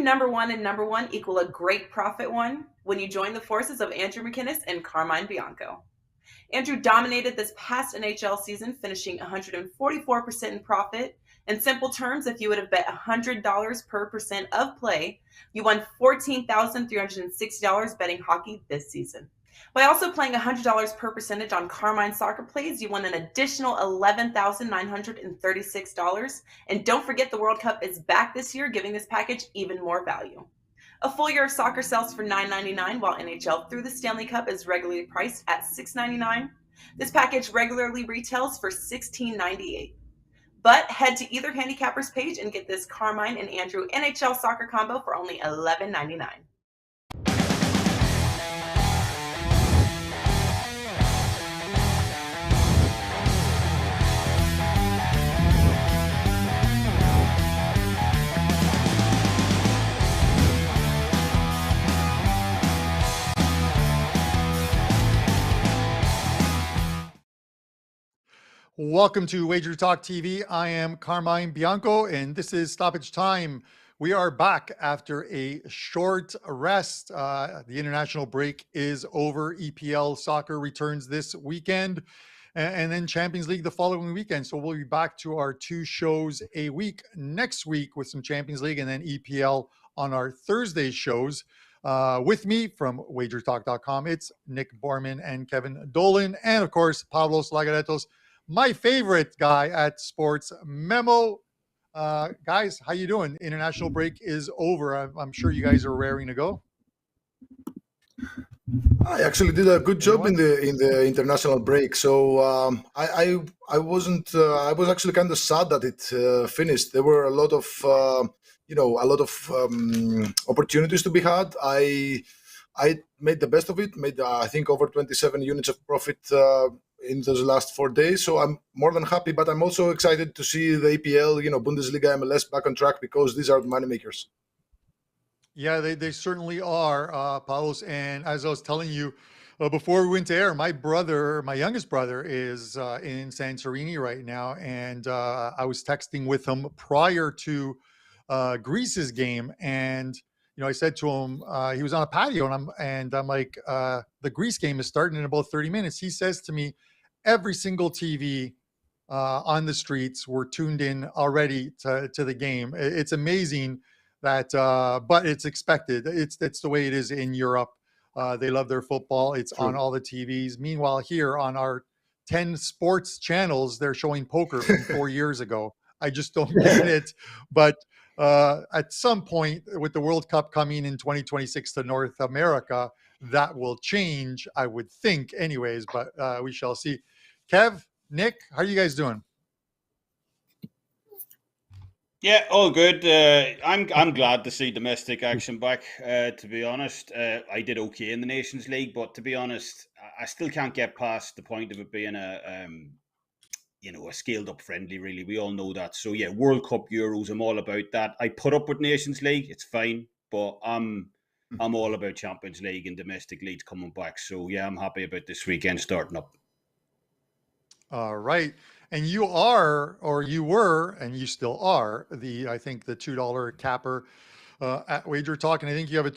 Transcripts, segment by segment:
number one and number one equal a great profit one when you join the forces of Andrew McInnes and Carmine Bianco. Andrew dominated this past NHL season, finishing 144% in profit. In simple terms, if you would have bet $100 per percent of play, you won $14,360 betting hockey this season. By also playing $100 per percentage on Carmine soccer plays, you won an additional $11,936. And don't forget the World Cup is back this year, giving this package even more value. A full year of soccer sells for $9.99, while NHL through the Stanley Cup is regularly priced at $6.99. This package regularly retails for $16.98. But head to either handicapper's page and get this Carmine and Andrew NHL soccer combo for only $11.99. Welcome to WagerTalk TV. I am Carmine Bianco, and this is Stoppage Time. We are back after a short rest. The international break is over. EPL soccer returns this weekend, and then Champions League the following weekend. So we'll be back to our 2 shows a week next week with some Champions League and then EPL on our Thursday shows. With me from WagerTalk.com, it's Nick Borrman and Kevin Dolan, and of course, Pavlos Laguretos, my favorite guy at Sports Memo. Guys, how you doing? International break is over. I'm sure you guys are raring to go. I actually did a good job in the international break. So I wasn't. I was actually kind of sad that it finished. There were a lot of opportunities to be had. I made the best of it. Made I think over 27 units of profit in those last 4 days. So I'm more than happy, but I'm also excited to see the EPL, Bundesliga, MLS back on track, because these are money makers. Yeah, they certainly are, Pavlos. And as I was telling you before we went to air, my youngest brother is in Santorini right now. And I was texting with him prior to Greece's game. And I said to him, he was on a patio, and I'm like, the Greece game is starting in about 30 minutes. He says to me, every single TV on the streets were tuned in already to the game. It's amazing that, but it's expected. It's the way it is in Europe. They love their football. It's True. On all the TVs. Meanwhile, here on our 10 sports channels, they're showing poker from 4 years ago. I just don't get it. But at some point with the World Cup coming in 2026 to North America, that will change, I would think anyways, but we shall see. Kev, Nick, how are you guys doing? Yeah, all good. I'm glad to see domestic action back, to be honest. I did okay in the Nations League, but to be honest, I still can't get past the point of it being a scaled up friendly, really. We all know that. So yeah, World Cup, Euros, I'm all about that. I put up with Nations League, it's fine, but I'm all about Champions League and domestic leagues coming back. So yeah, I'm happy about this weekend starting up. All right. And you were, and you still are I think the $2 capper at WagerTalk. And I think you have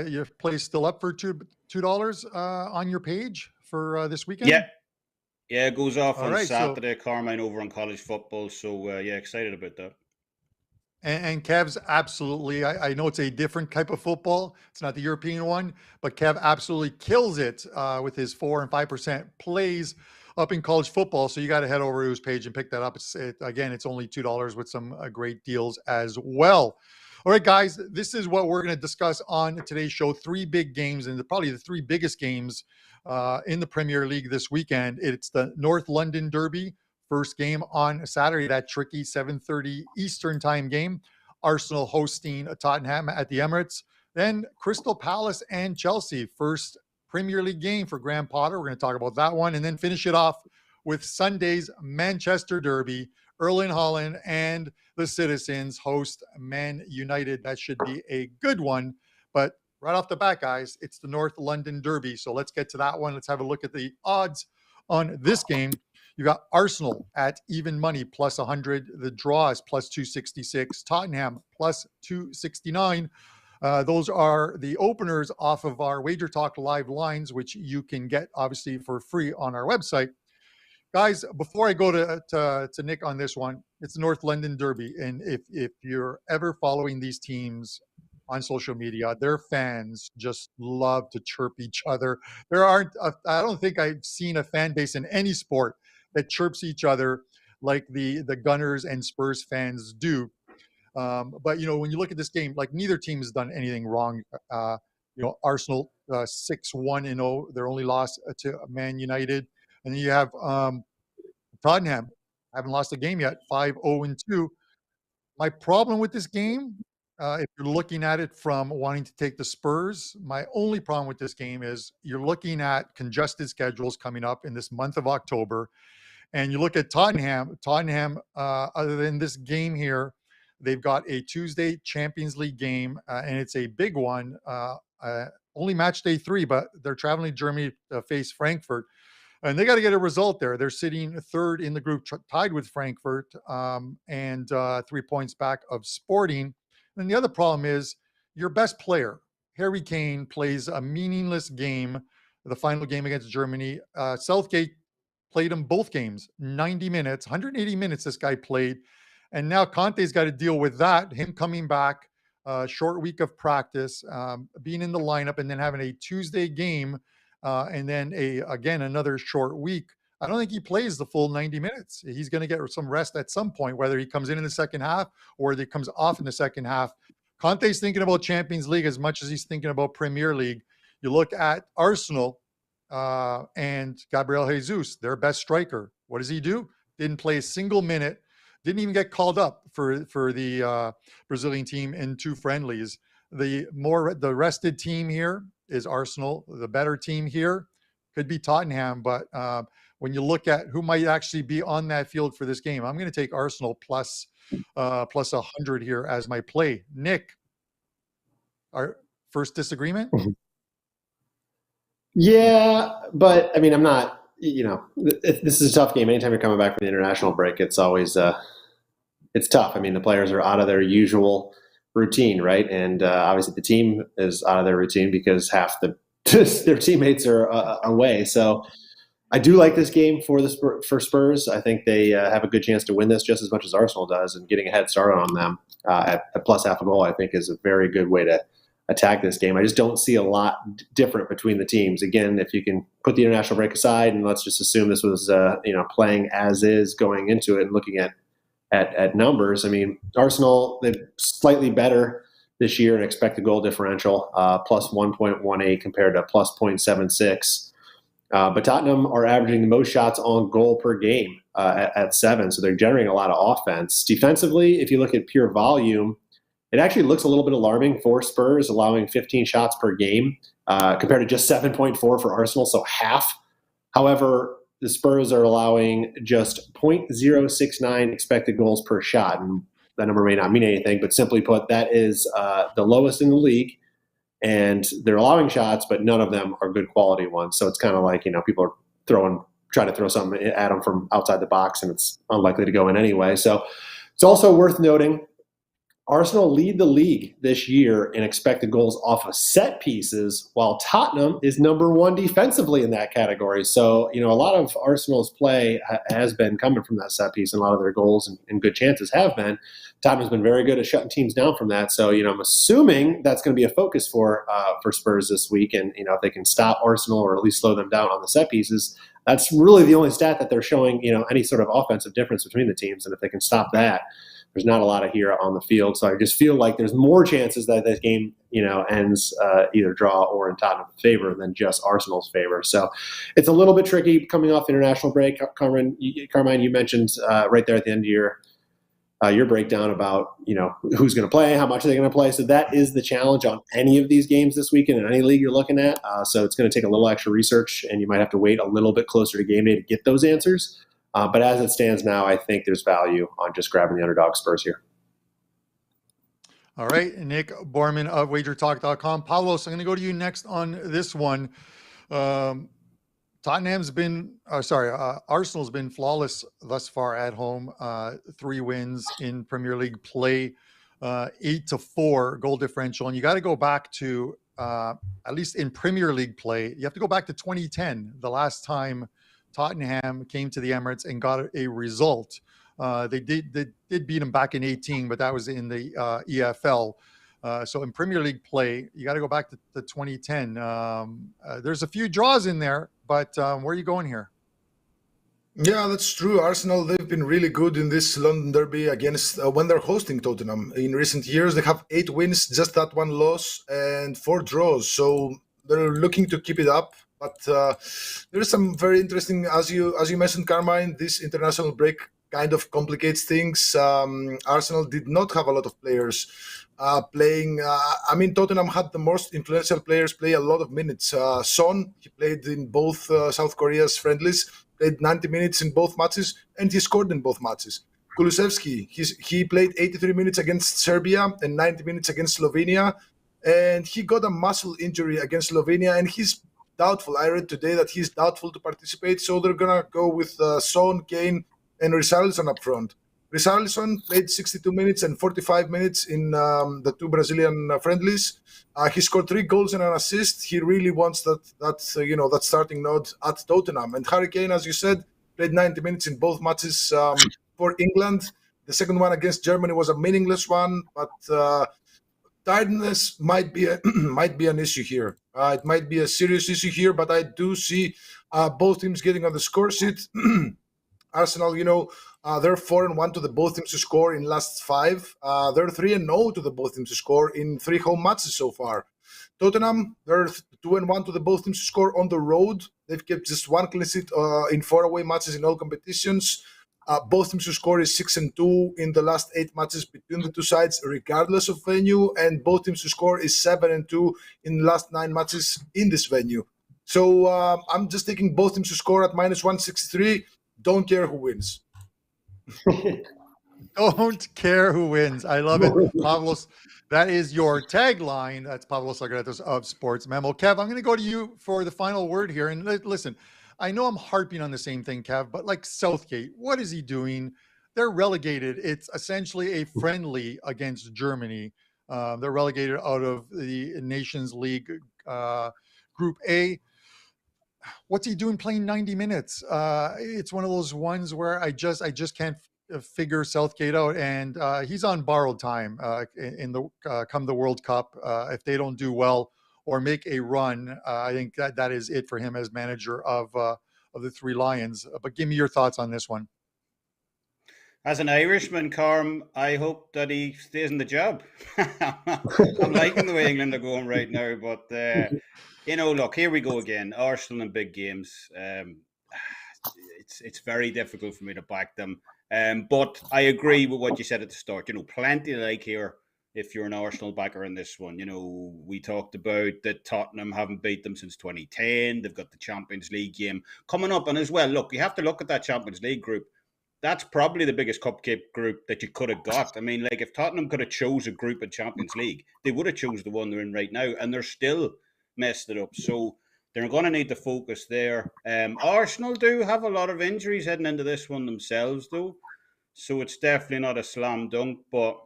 your play still up for $2 on your page for this weekend. Yeah, it goes off on Saturday. Carmine over on college football. So, excited about that. And Kev's absolutely, I know it's a different type of football. It's not the European one, but Kev absolutely kills it with his 4% and 5% plays up in college football. So you got to head over to his page and pick that up. It's only $2 with some great deals as well. All right, guys, this is what we're going to discuss on today's show. 3 big games, and probably the 3 biggest games in the Premier League this weekend. It's the North London Derby, first game on Saturday, that tricky 7:30 Eastern time game. Arsenal hosting Tottenham at the Emirates. Then Crystal Palace and Chelsea, first Premier League game for Graham Potter. We're going to talk about that one, and then finish it off with Sunday's Manchester Derby. Erling Haaland and the Citizens host Man United. That should be a good one. But right off the bat, guys, it's the North London Derby. So let's get to that one. Let's have a look at the odds on this game. You got Arsenal at even money plus 100. The draw is plus 266. Tottenham plus 269. Those are the openers off of our WagerTalk live lines, which you can get obviously for free on our website. Guys, before I go to Nick on this one, it's the North London Derby. And if you're ever following these teams on social media, their fans just love to chirp each other. I don't think I've seen a fan base in any sport that chirps each other like the Gunners and Spurs fans do. But, when you look at this game, like neither team has done anything wrong. Arsenal 6-1-0, their only loss to Man United. And then you have Tottenham, haven't lost a game yet, 5-0-2. My problem with this game, if you're looking at it from wanting to take the Spurs, my only problem with this game is you're looking at congested schedules coming up in this month of October. And you look at Tottenham, other than this game here, they've got a Tuesday Champions League game, and it's a big one. Only match day 3, but they're traveling to Germany to face Frankfurt. And they got to get a result there. They're sitting third in the group, tied with Frankfurt, and 3 points back of Sporting. And the other problem is your best player, Harry Kane, plays a meaningless game, the final game against Germany. Southgate played him both games, 90 minutes, 180 minutes this guy played. And now Conte's got to deal with that, him coming back, short week of practice, being in the lineup, and then having a Tuesday game, and then another short week. I don't think he plays the full 90 minutes. He's going to get some rest at some point, whether he comes in the second half or he comes off in the second half. Conte's thinking about Champions League as much as he's thinking about Premier League. You look at Arsenal and Gabriel Jesus, their best striker. What does he do? Didn't play a single minute. Didn't even get called up for the Brazilian team in 2 friendlies. The rested team here is Arsenal. The better team here could be Tottenham. But when you look at who might actually be on that field for this game, I'm going to take Arsenal plus 100 here as my play. Nick, our first disagreement? Yeah, but I mean, I'm not. This is a tough game. Anytime you're coming back from the international break, it's always it's tough. I mean, the players are out of their usual routine, right? And obviously the team is out of their routine because half their teammates are away. So I do like this game for Spurs. I think they have a good chance to win this just as much as Arsenal does, and getting a head start on them at plus half a goal, I think, is a very good way to attack this game. I just don't see a lot different between the teams. Again, if you can put the international break aside and let's just assume this was playing as is going into it and looking at numbers. I mean, Arsenal, they're slightly better this year in expected goal differential, plus 1.18 compared to plus 0.76. But Tottenham are averaging the most shots on goal per game at 7, so they're generating a lot of offense. Defensively, if you look at pure volume, it actually looks a little bit alarming for Spurs, allowing 15 shots per game compared to just 7.4 for Arsenal, so half. However, the Spurs are allowing just 0.069 expected goals per shot. And that number may not mean anything, but simply put, that is the lowest in the league. And they're allowing shots, but none of them are good quality ones. So it's kind of like, people are trying to throw something at them from outside the box, and it's unlikely to go in anyway. So it's also worth noting Arsenal lead the league this year in expected goals off of set pieces, while Tottenham is number 1 defensively in that category. So, a lot of Arsenal's play has been coming from that set piece, and a lot of their goals and good chances have been. Tottenham's been very good at shutting teams down from that. So, I'm assuming that's going to be a focus for Spurs this week. And, if they can stop Arsenal or at least slow them down on the set pieces, that's really the only stat that they're showing, any sort of offensive difference between the teams. And if they can stop that, there's not a lot of here on the field. So I just feel like there's more chances that this game, ends either draw or in Tottenham's favor than just Arsenal's favor. So it's a little bit tricky coming off international break. Carmine, you mentioned right there at the end of your breakdown about, who's going to play, how much are they going to play. So that is the challenge on any of these games this weekend in any league you're looking at. So it's going to take a little extra research, and you might have to wait a little bit closer to game day to get those answers. But as it stands now, I think there's value on just grabbing the underdog Spurs here. All right, Nick Borrman of WagerTalk.com. Pavlos, I'm going to go to you next on this one. Arsenal's been flawless thus far at home. 3 wins in Premier League play, 8-4 goal differential. And you got to go back to, at least in Premier League play, you have to go back to 2010, the last time Tottenham came to the Emirates and got a result. They did beat them back in 18, but that was in the EFL. So in Premier League play, you got to go back to 2010. There's a few draws in there, but where are you going here? Yeah, that's true. Arsenal, they've been really good in this London derby against when they're hosting Tottenham. In recent years, they have 8 wins, just that 1 loss, and 4 draws. So they're looking to keep it up. But there is some very interesting, as you mentioned, Carmine, this international break kind of complicates things. Arsenal did not have a lot of players playing. Tottenham had the most influential players play a lot of minutes. Son, he played in both South Korea's friendlies, played 90 minutes in both matches, and he scored in both matches. Kulusevski, he played 83 minutes against Serbia and 90 minutes against Slovenia, and he got a muscle injury against Slovenia, and he's doubtful. I read today that he's doubtful to participate, so they're going to go with Son, Kane, and Richarlison up front. Richarlison played 62 minutes and 45 minutes in the 2 Brazilian friendlies. He scored 3 goals and an assist. He really wants that starting nod at Tottenham. And Harry Kane, as you said, played 90 minutes in both matches for England. The second one against Germany was a meaningless one, but tiredness might be an issue here. It might be a serious issue here, but I do see both teams getting on the score sheet. Arsenal, they're 4-1 to the both teams to score in last 5. They're 3-0 to the both teams to score in 3 home matches so far. Tottenham, they're 2-1 to the both teams to score on the road. They've kept just 1 clean sheet in 4 away matches in all competitions. Both teams to score is 6-2 in the last 8 matches between the 2 sides, regardless of venue, and both teams to score is 7-2 in the last 9 matches in this venue. So I'm just taking both teams to score at -163. Don't care who wins. Don't care who wins. I love it. Pavlos, that is your tagline. That's Pavlos Laguretos of Sports Memo. Kev, I'm going to go to you for the final word here. And listen, I know I'm harping on the same thing, Kev, but like Southgate, what is he doing? They're relegated. It's essentially a friendly against Germany. They're relegated out of the Nations League Group A. What's he doing playing 90 minutes? It's one of those ones where I just can't figure Southgate out, and he's on borrowed time in the come the World Cup. If they don't do well or make a run, I think that is it for him as manager of the 3 Lions. But give me your thoughts on this one. As an Irishman, Carm, I hope that he stays in the job. I'm liking the way England are going right now, but look, here we go again. Arsenal in big games. It's very difficult for me to back them. But I agree with what you said at the start. Plenty to like here if you're an Arsenal backer in this one. We talked about that Tottenham haven't beat them since 2010. They've got the Champions League game coming up. And as well, look, you have to look at that Champions League group. That's probably the biggest cupcake group that you could have got. I mean, like if Tottenham could have chose a group in Champions League, they would have chose the one they're in right now, and they're still messed it up. So they're going to need to focus there. Arsenal do have a lot of injuries heading into this one themselves, though. So it's definitely not a slam dunk. But,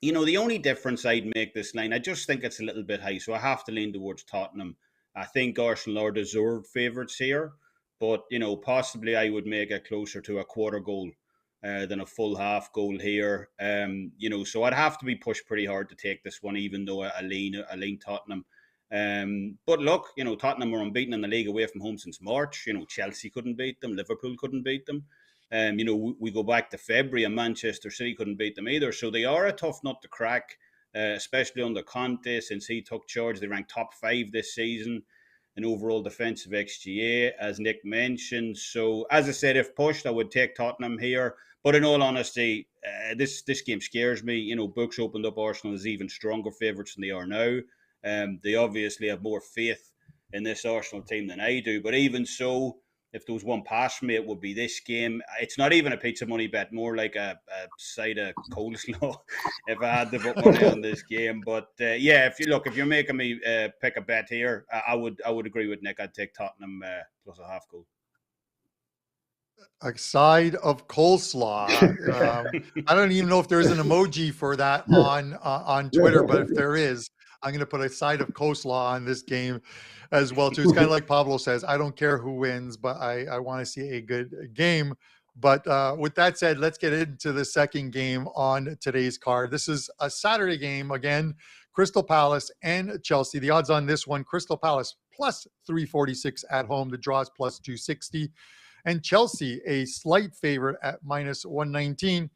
the only difference I'd make this line, I just think it's a little bit high. So I have to lean towards Tottenham. I think Arsenal are deserved favourites here. But, possibly I would make it closer to a quarter goal than a full half goal here. So I'd have to be pushed pretty hard to take this one, even though I lean Tottenham. But look, Tottenham were unbeaten in the league away from home since March. Chelsea couldn't beat them. Liverpool couldn't beat them. We go back to February and Manchester City couldn't beat them either. So they are a tough nut to crack, especially under Conte since he took charge. They ranked top 5 this season in overall defensive XGA, as Nick mentioned. So, as I said, if pushed, I would take Tottenham here. But in all honesty, this game scares me. Books opened up Arsenal as even stronger favourites than they are now. They obviously have more faith in this Arsenal team than I do. But even so, if there was one pass for me, it would be this game. It's not even a pizza money bet, more like a side of coleslaw if I had to put money on this game. But yeah, if you're making me pick a bet here, I would agree with Nick. I'd take Tottenham plus a half goal. A side of coleslaw. I don't even know if there's an emoji for that on Twitter, but if there is, I'm going to put a side of coleslaw on this game as well too. It's kind of like Pablo says, I don't care who wins, but I want to see a good game. But with that said, let's get into the second game on today's card. This is a Saturday game again, Crystal Palace and Chelsea. The odds on this one, Crystal Palace plus 346 at home. The draw is plus 260. And Chelsea, a slight favorite at minus 119.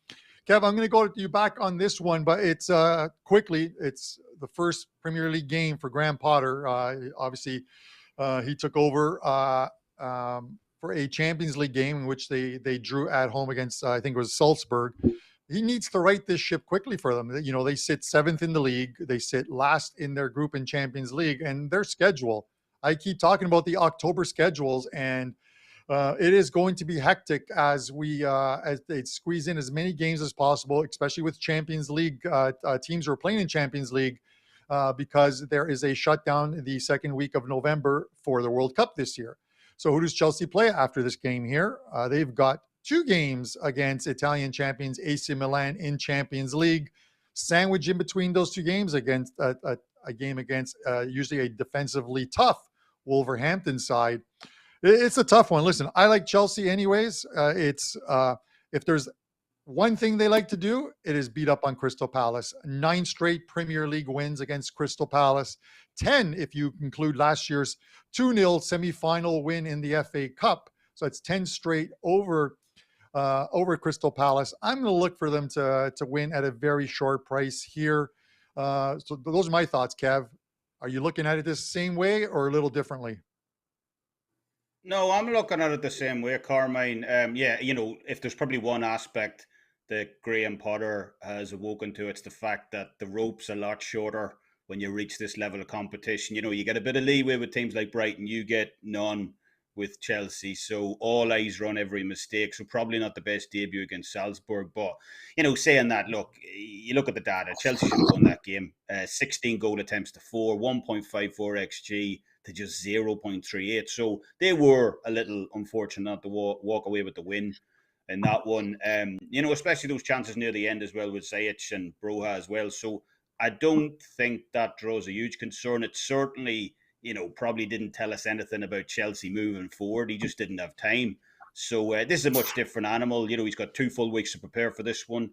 Kev, I'm going to go to you back on this one, but it's quickly. It's the first Premier League game for Graham Potter. Obviously, he took over for a Champions League game in which they drew at home against, I think it was Salzburg. He needs to right this ship quickly for them. You know, they sit 7th in the league. They sit last in their group in Champions League, and their schedule. I keep talking about the October schedules, and it is going to be hectic as they squeeze in as many games as possible, especially with Champions League teams who are playing in Champions League, because there is a shutdown the second week of November for the World Cup this year. So who does Chelsea play after this game here? They've got 2 games against Italian champions AC Milan in Champions League, sandwiched in between those 2 games against a game against usually a defensively tough Wolverhampton side. It's a tough one. Listen, I like Chelsea anyways. If there's one thing they like to do, it is beat up on Crystal Palace. 9 straight Premier League wins against Crystal Palace. 10 if you include last year's 2-0 semi-final win in the FA Cup. So it's 10 straight over Crystal Palace. I'm going to look for them to win at a very short price here. So those are my thoughts, Kev. Are you looking at it the same way or a little differently? No, I'm looking at it the same way, Carmine. Yeah, if there's probably one aspect that Graham Potter has awoken to, it's the fact that the rope's a lot shorter when you reach this level of competition. You get a bit of leeway with teams like Brighton. You get none with Chelsea. So all eyes are on every mistake. So probably not the best debut against Salzburg. But, saying that, look, you look at the data. Chelsea should have won that game. 16 goal attempts to 4, 1.54 XG. To just 0.38. So they were a little unfortunate not to walk away with the win in that one. Especially those chances near the end as well with Ziyech and Broha as well. So I don't think that draws a huge concern. It certainly, probably didn't tell us anything about Chelsea moving forward. He just didn't have time. So this is a much different animal. He's got 2 full weeks to prepare for this one.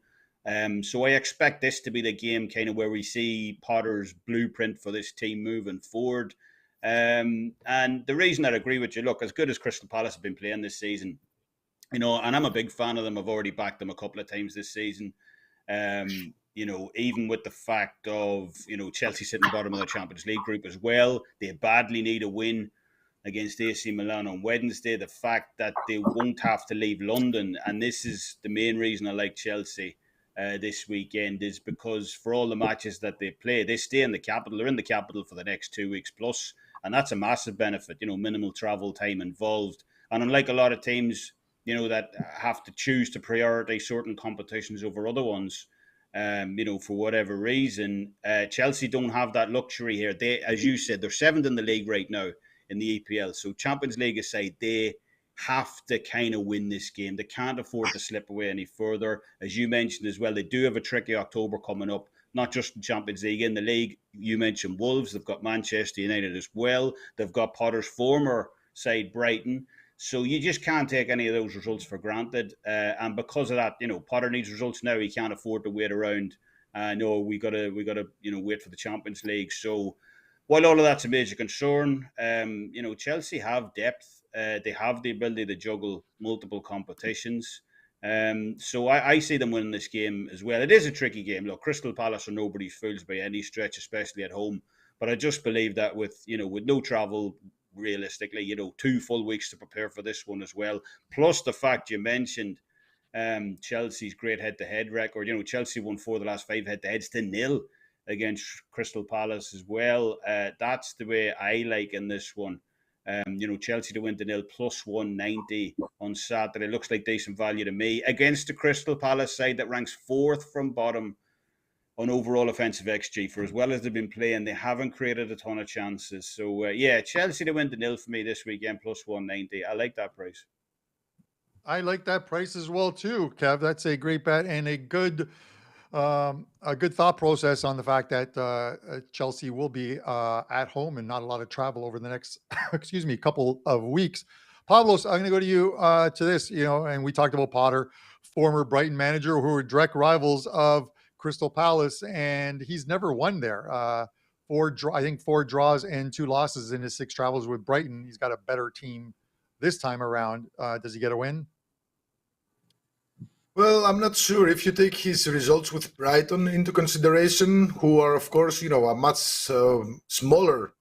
So I expect this to be the game kind of where we see Potter's blueprint for this team moving forward. And the reason I agree with you, look, as good as Crystal Palace have been playing this season, and I'm a big fan of them. I've already backed them a couple of times this season. Even with the fact of, Chelsea sitting bottom of the Champions League group as well, they badly need a win against AC Milan on Wednesday. The fact that they won't have to leave London, and this is the main reason I like Chelsea this weekend, is because for all the matches that they play, they stay in the capital. They're in the capital for the next 2 weeks plus. And that's a massive benefit, minimal travel time involved. And unlike a lot of teams, that have to choose to prioritize certain competitions over other ones, for whatever reason, Chelsea don't have that luxury here. They, as you said, they're 7th in the league right now in the EPL. So Champions League aside, they have to kind of win this game. They can't afford to slip away any further. As you mentioned as well, they do have a tricky October coming up. Not just in Champions League, in the league, you mentioned Wolves. They've got Manchester United as well. They've got Potter's former side, Brighton. So you just can't take any of those results for granted. And because of that, Potter needs results now. He can't afford to wait around. No, we gotta wait for the Champions League. So while all of that's a major concern, Chelsea have depth. They have the ability to juggle multiple competitions. So I see them winning this game as well. It is a tricky game. Look, Crystal Palace are nobody's fools by any stretch, especially at home. But I just believe that with no travel, realistically, 2 full weeks to prepare for this one as well. Plus the fact you mentioned Chelsea's great head-to-head record. Chelsea won 4 of the last 5 head-to-heads to 0 against Crystal Palace as well. That's the way I like in this one. Chelsea to win to nil plus 190 on Saturday. Looks like decent value to me against the Crystal Palace side that ranks 4th from bottom on overall offensive XG. For as well as they've been playing, they haven't created a ton of chances. So, Chelsea to win to nil for me this weekend, plus 190. I like that price. I like that price as well too, Kev. That's a great bet and a good thought process on the fact that Chelsea will be at home and not a lot of travel over the next, couple of weeks. Pavlos, I'm going to go to you to this, and we talked about Potter, former Brighton manager who were direct rivals of Crystal Palace, and he's never won there. 4 draws and 2 losses in his 6 travels with Brighton. He's got a better team this time around. Does he get a win? Well, I'm not sure if you take his results with Brighton into consideration, who are, of course, a much smaller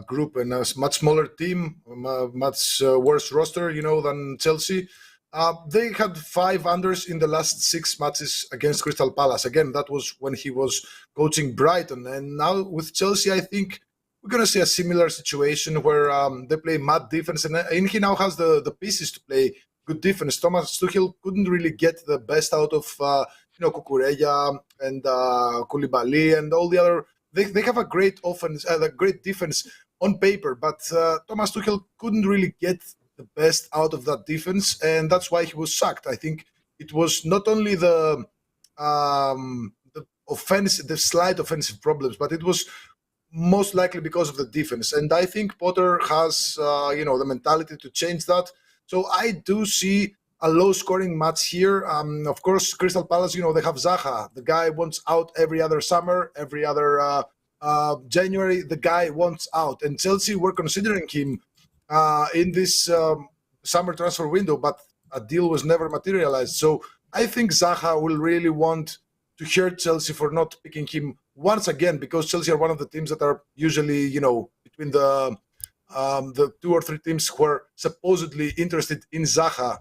group and a much smaller team, much worse roster, than Chelsea. They had 5 unders in the last 6 matches against Crystal Palace. Again, that was when he was coaching Brighton. And now with Chelsea, I think we're going to see a similar situation where they play mad defense. And he now has the pieces to play good defense. Thomas Tuchel couldn't really get the best out of Cucurella and Koulibaly and all the other. They have a great offense, a great defense on paper, but Thomas Tuchel couldn't really get the best out of that defense, and that's why he was sacked. I think it was not only the slight offensive problems, but it was most likely because of the defense. And I think Potter has the mentality to change that. So I do see a low-scoring match here. Of course, Crystal Palace, they have Zaha. The guy wants out every other summer, every other January. The guy wants out. And Chelsea were considering him in this summer transfer window, but a deal was never materialized. So I think Zaha will really want to hurt Chelsea for not picking him once again, because Chelsea are one of the teams that are usually, between the 2 or 3 teams who are supposedly interested in Zaha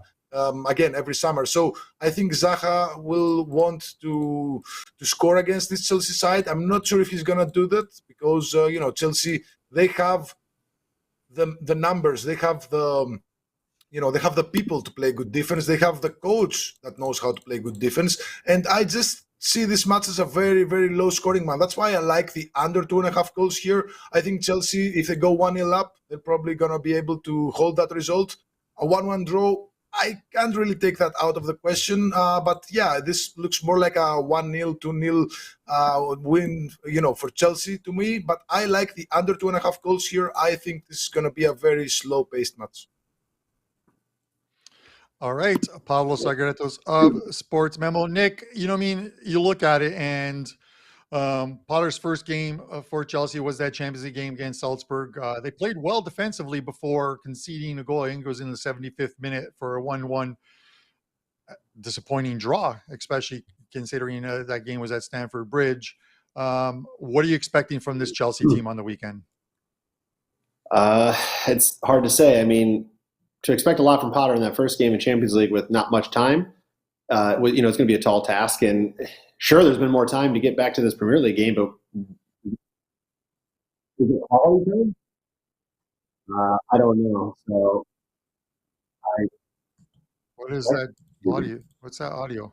again every summer. So I think Zaha will want to score against this Chelsea side. I'm not sure if he's gonna do that because Chelsea, they have the numbers, they have the they have the people to play good defense, they have the coach that knows how to play good defense, and I just see this match as a very, very low scoring one. That's why I like the under 2.5 goals here. I think Chelsea, if they go 1-0 up, they're probably going to be able to hold that result. A 1-1 draw, I can't really take that out of the question. But yeah, this looks more like a 1-0, 2-0 win, for Chelsea to me. But I like the under 2.5 goals here. I think this is going to be a very slow paced match. All right, Pavlos Laguretos of Sports Memo. Nick, you look at it, and Potter's first game for Chelsea was that Champions League game against Salzburg. They played well defensively before conceding a goal. I think it was in the 75th minute for a 1-1 disappointing draw, especially considering that game was at Stamford Bridge. What are you expecting from this Chelsea team on the weekend? It's hard to say. I mean, to expect a lot from Potter in that first game in Champions League with not much time, it's going to be a tall task. And sure, there's been more time to get back to this Premier League game, but is it all time? I don't know. So, what is that audio? What's that audio?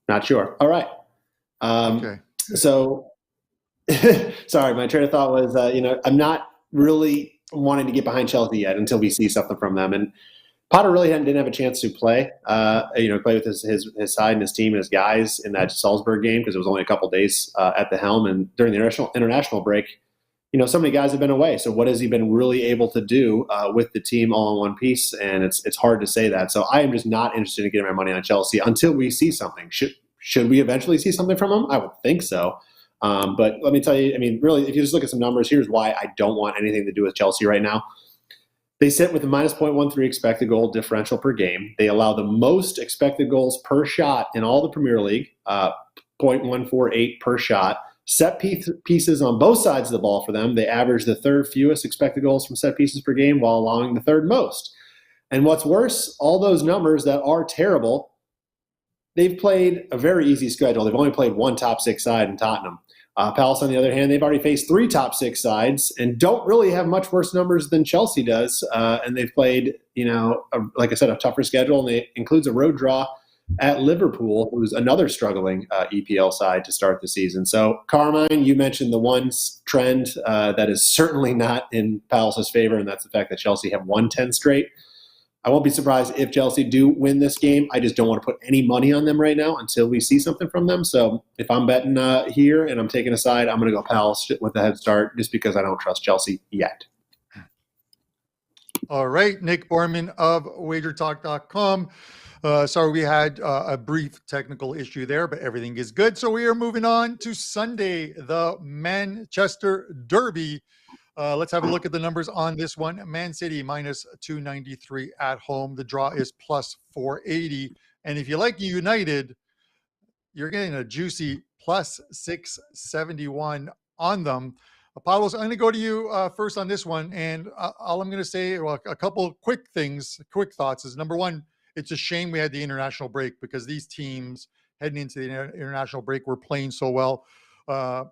Not sure. All right. Okay. So, sorry, my train of thought was, I'm not really wanting to get behind Chelsea yet until we see something from them. And Potter really didn't have a chance to play with his side and his team and his guys in that Salzburg game because it was only a couple days at the helm. And during the international break, so many guys have been away. So what has he been really able to do with the team all in one piece? And it's hard to say that. So I am just not interested in getting my money on Chelsea until we see something. Should we eventually see something from him? I would think so. But let me tell you, really, if you just look at some numbers, here's why I don't want anything to do with Chelsea right now. They sit with a minus 0.13 expected goal differential per game. They allow the most expected goals per shot in all the Premier League, 0.148 per shot. Set pieces on both sides of the ball for them. They average the 3rd fewest expected goals from set pieces per game while allowing the 3rd most. And what's worse, all those numbers that are terrible, they've played a very easy schedule. They've only played one top 6 side in Tottenham. Palace, on the other hand, they've already faced 3 top 6 sides and don't really have much worse numbers than Chelsea does. And they've played, like I said, a tougher schedule, and it includes a road draw at Liverpool, who's another struggling EPL side to start the season. So, Carmine, you mentioned the one trend that is certainly not in Palace's favor, and that's the fact that Chelsea have won 10 straight. I won't be surprised if Chelsea do win this game. I just don't want to put any money on them right now until we see something from them. So if I'm betting here and I'm taking a side, I'm going to go Palace with a head start just because I don't trust Chelsea yet. All right, Nick Borrman of WagerTalk.com. Sorry, we had a brief technical issue there, but everything is good. So we are moving on to Sunday, the Manchester Derby. Let's have a look at the numbers on this one. Man City minus 293 at home. The draw is plus 480. And if you like United, you're getting a juicy plus 671 on them. Pavlos, I'm going to go to you first on this one. And all I'm going to say, well, a couple quick thoughts is, number one, it's a shame we had the international break because these teams heading into the international break were playing so well.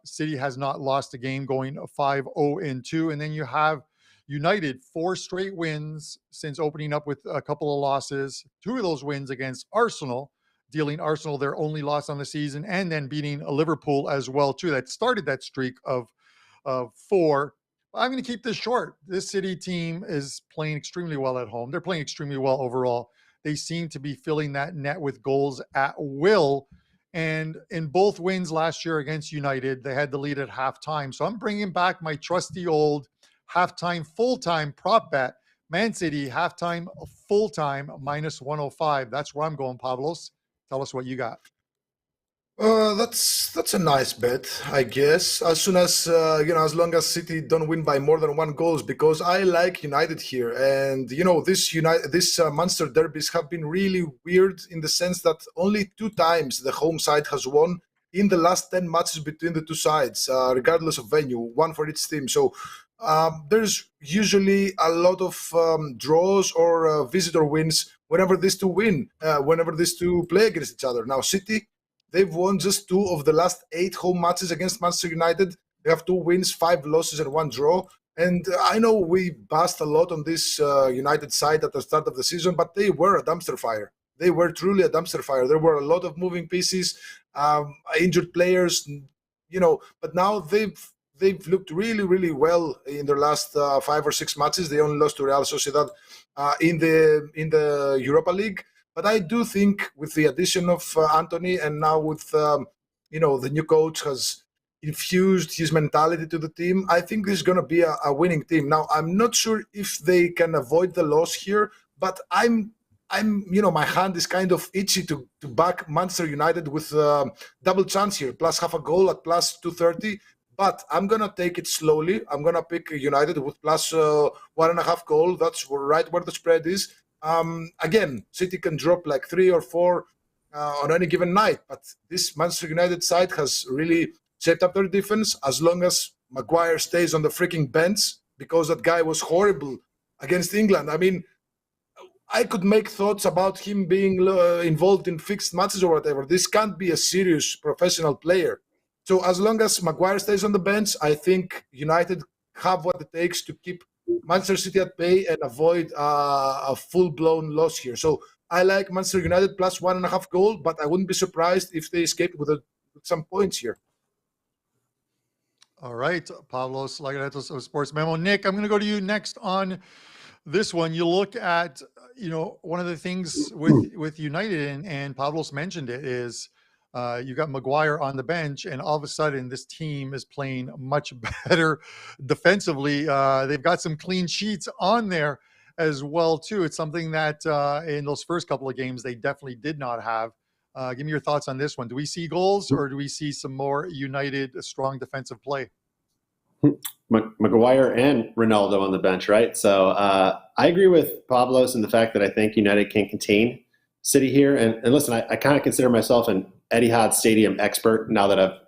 City has not lost a game, going 5-0-2. And then you have United, 4 straight wins since opening up with a couple of losses. 2 of those wins against Arsenal, dealing Arsenal their only loss on the season, and then beating Liverpool as well, too. That started that streak of 4. I'm going to keep this short. This City team is playing extremely well at home. They're playing extremely well overall. They seem to be filling that net with goals at will. And in both wins last year against United, they had the lead at halftime. So I'm bringing back my trusty old halftime, full-time prop bet. Man City, halftime, full-time, minus 105. That's where I'm going, Pavlos. Tell us what you got. That's a nice bet, I guess. As soon as as long as City don't win by more than 1 goal, because I like United here, and this Manchester derbies have been really weird in the sense that only 2 times the home side has won in the last 10 matches between the 2 sides, regardless of venue, 1 for each team. So there's usually a lot of draws or visitor wins whenever these two play against each other. Now City, they've won just 2 of the last 8 home matches against Manchester United. They have 2 wins, 5 losses, and 1 draw. And I know we bashed a lot on this United side at the start of the season, but they were a dumpster fire. They were truly a dumpster fire. There were a lot of moving pieces, injured players, but now they've looked really, really well in their last 5 or 6 matches. They only lost to Real Sociedad in the Europa League. But I do think with the addition of Anthony, and now with the new coach has infused his mentality to the team, I think this is going to be a winning team. Now I'm not sure if they can avoid the loss here, but I'm my hand is kind of itchy to back Manchester United with double chance here, plus half a goal at plus 230. But I'm gonna take it slowly. I'm gonna pick United with plus 1.5 goal. That's right where the spread is. Again, City can drop like 3 or 4 on any given night, but this Manchester United side has really set up their defense. As long as Maguire stays on the freaking bench, because that guy was horrible against England. I mean, I could make thoughts about him being involved in fixed matches or whatever. This can't be a serious professional player. So as long as Maguire stays on the bench, I think United have what it takes to keep Manchester City at bay and avoid a full-blown loss here. So I like Manchester United plus 1.5 goal, but I wouldn't be surprised if they escape with some points here. All right, Pavlos, Laguretos of Sports Memo. Nick, I'm going to go to you next on this one. You look at, one of the things with United, and Pavlos mentioned it, is you got Maguire on the bench, and all of a sudden this team is playing much better defensively. They've got some clean sheets on there as well, too. It's something that in those first couple of games they definitely did not have. Give me your thoughts on this one. Do we see goals, or do we see some more United strong defensive play? Maguire and Ronaldo on the bench, right? So I agree with Pavlos in the fact that I think United can contain City here. And listen, I kind of consider myself an Etihad Stadium expert now that I've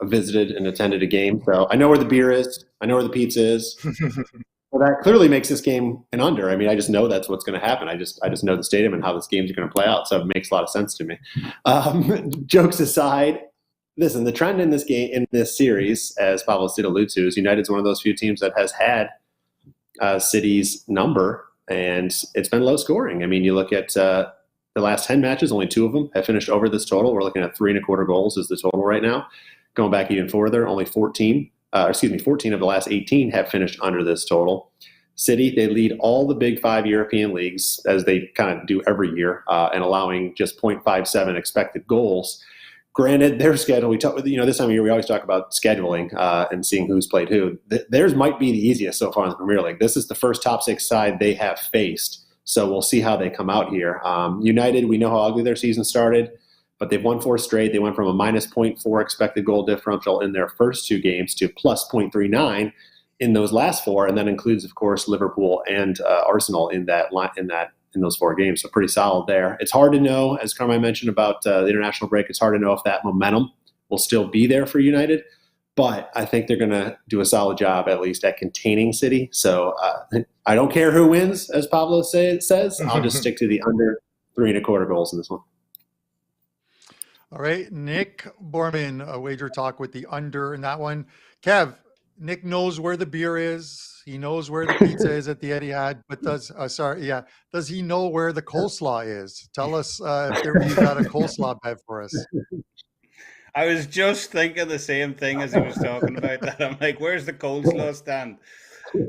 visited and attended a game. So I know where the beer is. I know where the pizza is. Well, that clearly makes this game an under. I mean, I just know that's what's going to happen. I just know the stadium and how this game's going to play out. So it makes a lot of sense to me. Jokes aside, listen, the trend in this game, in this series, as Pavlos did allude to, is United's one of those few teams that has had City's number, and it's been low scoring. I mean, you look at the last 10 matches, only 2 of them have finished over this total. We're looking at 3.25 goals is the total right now. Going back even further, only 14 of the last 18 have finished under this total. City, they lead all the big 5 European leagues, as they kind of do every year, and allowing just 0.57 expected goals. Granted, their schedule, this time of year we always talk about scheduling and seeing who's played who. Theirs might be the easiest so far in the Premier League. This is the first top 6 side they have faced, so we'll see how they come out here. United, we know how ugly their season started, but they've won 4 straight. They went from a minus 0.4 expected goal differential in their first 2 games to plus 0.39 in those last 4, and that includes, of course, Liverpool and Arsenal in those 4 games. So pretty solid there. It's hard to know, as Carmine mentioned about the international break, it's hard to know if that momentum will still be there for United, but I think they're going to do a solid job at least at containing City. So I don't care who wins, as Pavlos says. I'll just stick to the under 3.25 goals in this one. All right, Nick Borrman, Wager Talk with the under in that one. Kev, Nick knows where the beer is. He knows where the pizza is at the Etihad, but does he know where the coleslaw is? Tell us if you've got a coleslaw bet for us. I was just thinking the same thing as he was talking about that. I'm like, where's the coleslaw stand?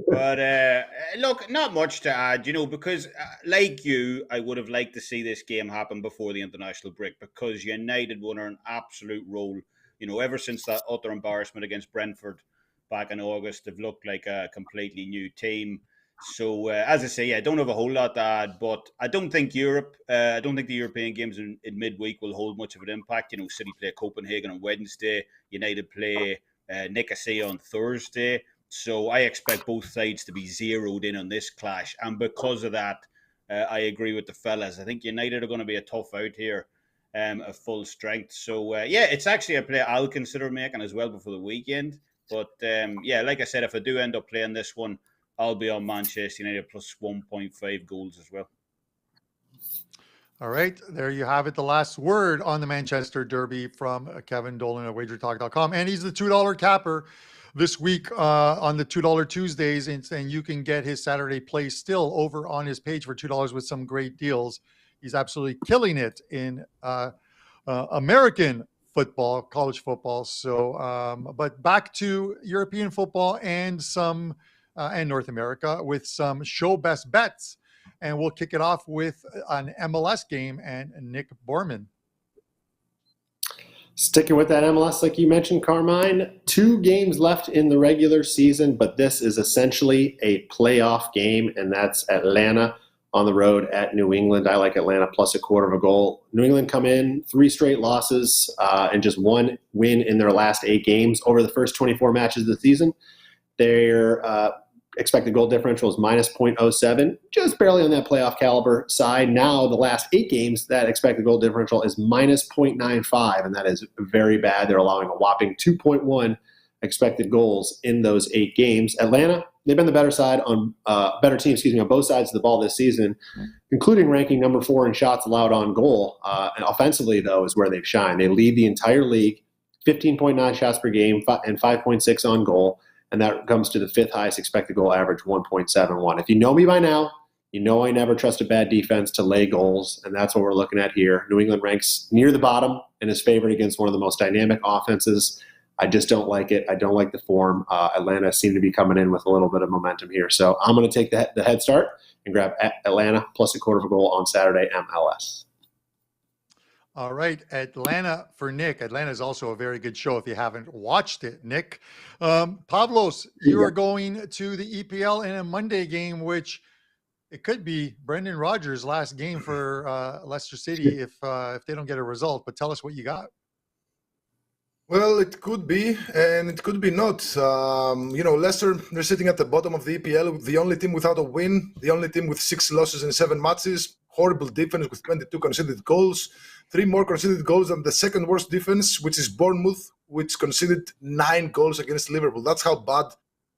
But look, not much to add, because like you, I would have liked to see this game happen before the international break, because United were on an absolute roll. Ever since that utter embarrassment against Brentford back in August, they've looked like a completely new team. So, as I say, I don't have a whole lot to add, but I don't think the European games in midweek will hold much of an impact. City play Copenhagen on Wednesday, United play Nicosia on Thursday. So I expect both sides to be zeroed in on this clash. And because of that, I agree with the fellas. I think United are going to be a tough out here at full strength. So, it's actually a play I'll consider making as well before the weekend. But, like I said, if I do end up playing this one, I'll be on Manchester United plus 1.5 goals as well. All right, there you have it. The last word on the Manchester Derby from Kevin Dolan at WagerTalk.com. And he's the $2 capper this week on the $2 Tuesdays, and you can get his Saturday play still over on his page for $2 with some great deals. He's absolutely killing it in American football, college football. So, but back to European football and and North America with some show best bets, and we'll kick it off with an MLS game and Nick Borrman. Sticking with that MLS, like you mentioned, Carmine, 2 games left in the regular season, but this is essentially a playoff game, and that's Atlanta on the road at New England. I like Atlanta plus 1/4 goal. New England come in 3 straight losses and just 1 win in their last 8 games over the first 24 matches of the season. Their expected goal differential is minus 0.07, just barely on that playoff caliber side. Now, the last 8 games, that expected goal differential is minus 0.95, and that is very bad. They're allowing a whopping 2.1 expected goals in those 8 games. Atlanta, they've been the better team on both sides of the ball this season, including ranking number 4 in shots allowed on goal. And offensively, though, is where they've shined. They lead the entire league, 15.9 shots per game and 5.6 on goal. And that comes to the 5th highest expected goal average, 1.71. If you know me by now, you know I never trust a bad defense to lay goals, and that's what we're looking at here. New England ranks near the bottom and is favored against one of the most dynamic offenses. I just don't like it. I don't like the form. Atlanta seem to be coming in with a little bit of momentum here. So I'm going to take the head start and grab Atlanta plus 1/4 goal on Saturday MLS. All right, Atlanta for Nick. Atlanta is also a very good show if you haven't watched it, Nick. Pavlos, you are going to the EPL in a Monday game, which it could be Brendan Rodgers' last game for Leicester City if they don't get a result. But tell us what you got. Well, it could be, and it could be not. Leicester, they're sitting at the bottom of the EPL, the only team without a win, the only team with 6 losses in 7 matches, horrible defense with 22 conceded goals, 3 more conceded goals than the second worst defense, which is Bournemouth, which conceded 9 goals against Liverpool. That's how bad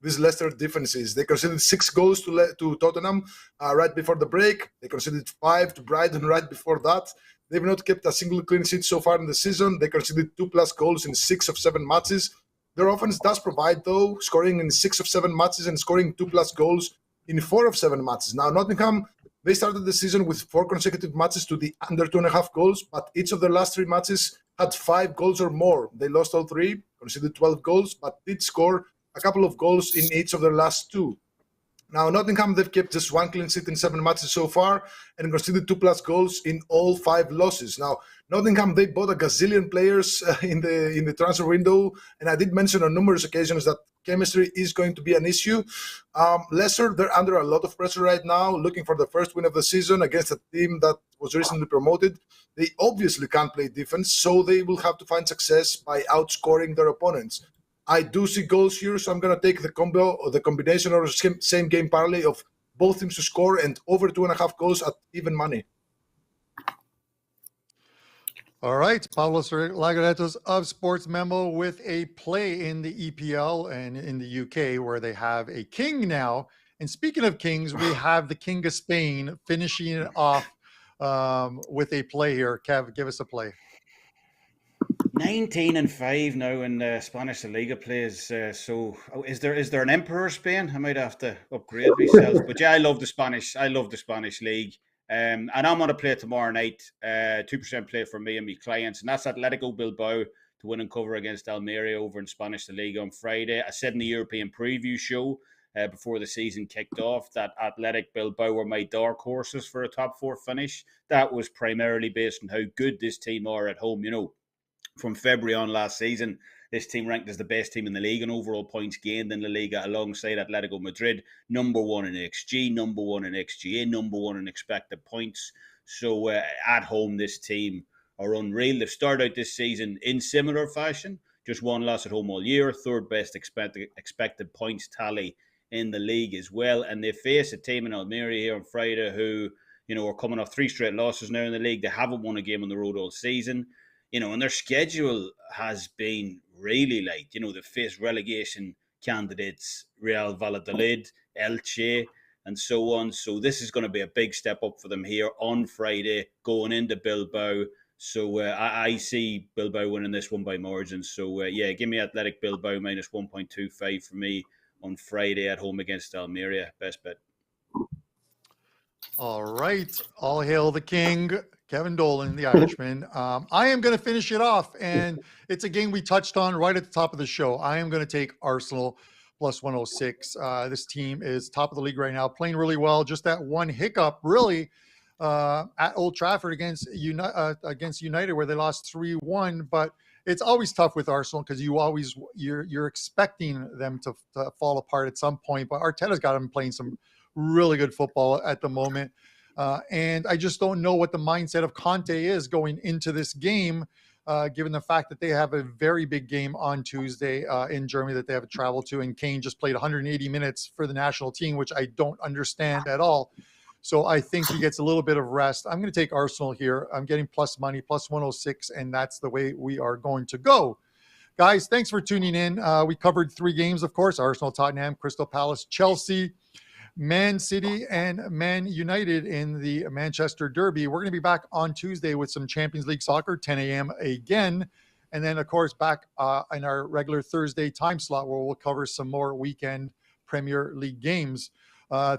this Leicester defense is. They conceded 6 goals to Tottenham right before the break. They conceded 5 to Brighton right before that. They've not kept a single clean sheet so far in the season. They conceded 2+ goals in 6 of 7 matches. Their offense does provide, though, scoring in 6 of 7 matches and scoring 2+ goals in 4 of 7 matches. Now, Nottingham, they started the season with 4 consecutive matches to the under 2.5 goals, but each of their last 3 matches had 5 goals or more. They lost all 3, conceded 12 goals, but did score a couple of goals in each of their last 2. Now, Nottingham, they've kept just 1 clean sheet in 7 matches so far and conceded 2+ goals in all 5 losses. Now, Nottingham, they bought a gazillion players in the transfer window, and I did mention on numerous occasions that chemistry is going to be an issue. Leicester, they're under a lot of pressure right now, looking for the first win of the season against a team that was recently promoted. They obviously can't play defense, so they will have to find success by outscoring their opponents. I do see goals here, so I'm going to take the combo or the combination or same game parlay of both teams to score and over 2.5 goals at even money. All right, Pavlos Laguretos of Sports Memo with a play in the EPL and in the UK where they have a king now. And speaking of kings, we have the King of Spain finishing it off with a play here. Kev, give us a play. 19-5 now in Spanish La Liga plays. So is there an Emperor Spain? I might have to upgrade myself. But yeah, I love the Spanish league. And I'm going to play tomorrow night. 2% play for me and my clients, and that's Atletico Bilbao to win and cover against Almeria over in Spanish La Liga on Friday. I said in the European preview show before the season kicked off that Athletic Bilbao were my dark horses for a top 4 finish. That was primarily based on how good this team are at home. You know, from February on last season, this team ranked as the best team in the league in overall points gained in La Liga alongside Atletico Madrid, number 1 in XG, number 1 in XGA, number 1 in expected points. So at home, this team are unreal. They've started out this season in similar fashion, just 1 loss at home all year, 3rd best expected points tally in the league as well. And they face a team in Almeria here on Friday who, you know, are coming off 3 straight losses now in the league. They haven't won a game on the road all season. You know, and their schedule has been really light. You know, they face relegation candidates, Real Valladolid, Elche, and so on. So this is going to be a big step up for them here on Friday, going into Bilbao. So I see Bilbao winning this one by margin. So yeah, give me Athletic Bilbao minus 1.25 for me on Friday at home against Almeria. Best bet. All right. All hail the king, Kevin Dolan, the Irishman. I am going to finish it off, and it's a game we touched on right at the top of the show. I am going to take Arsenal plus 106. This team is top of the league right now, playing really well. Just that one hiccup, really, at Old Trafford against United, where they lost 3-1. But it's always tough with Arsenal because you're expecting them to fall apart at some point. But Arteta's got them playing some really good football at the moment. And I just don't know what the mindset of Conte is going into this game, given the fact that they have a very big game on Tuesday in Germany that they have to travel to. And Kane just played 180 minutes for the national team, which I don't understand at all. So I think he gets a little bit of rest. I'm going to take Arsenal here. I'm getting plus money, plus 106, and that's the way we are going to go. Guys, thanks for tuning in. We covered 3 games, of course: Arsenal, Tottenham, Crystal Palace, Chelsea, Man City, and Man United in the Manchester Derby. We're going to be back on Tuesday with some Champions League soccer, 10 a.m. again. And then, of course, back in our regular Thursday time slot where we'll cover some more weekend Premier League games.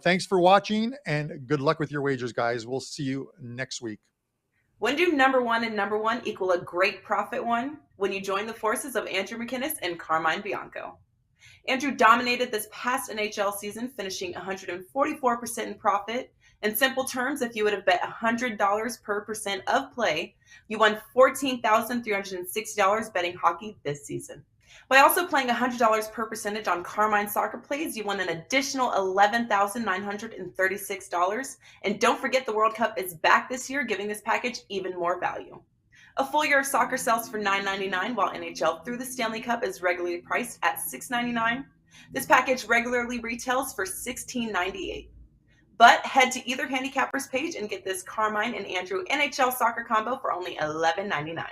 Thanks for watching, and good luck with your wagers, guys. We'll see you next week. When do number 1 and number 1 equal a great profit one? When you join the forces of Andrew McInnes and Carmine Bianco. Andrew dominated this past NHL season, finishing 144% in profit. In simple terms, if you would have bet $100 per percent of play, you won $14,360 betting hockey this season. By also playing $100 per percentage on Carmine soccer plays, you won an additional $11,936. And don't forget, the World Cup is back this year, giving this package even more value. A full year of soccer sells for $9.99, while NHL through the Stanley Cup is regularly priced at $6.99. This package regularly retails for $16.98. But head to either handicapper's page and get this Carmine and Andrew NHL soccer combo for only $11.99.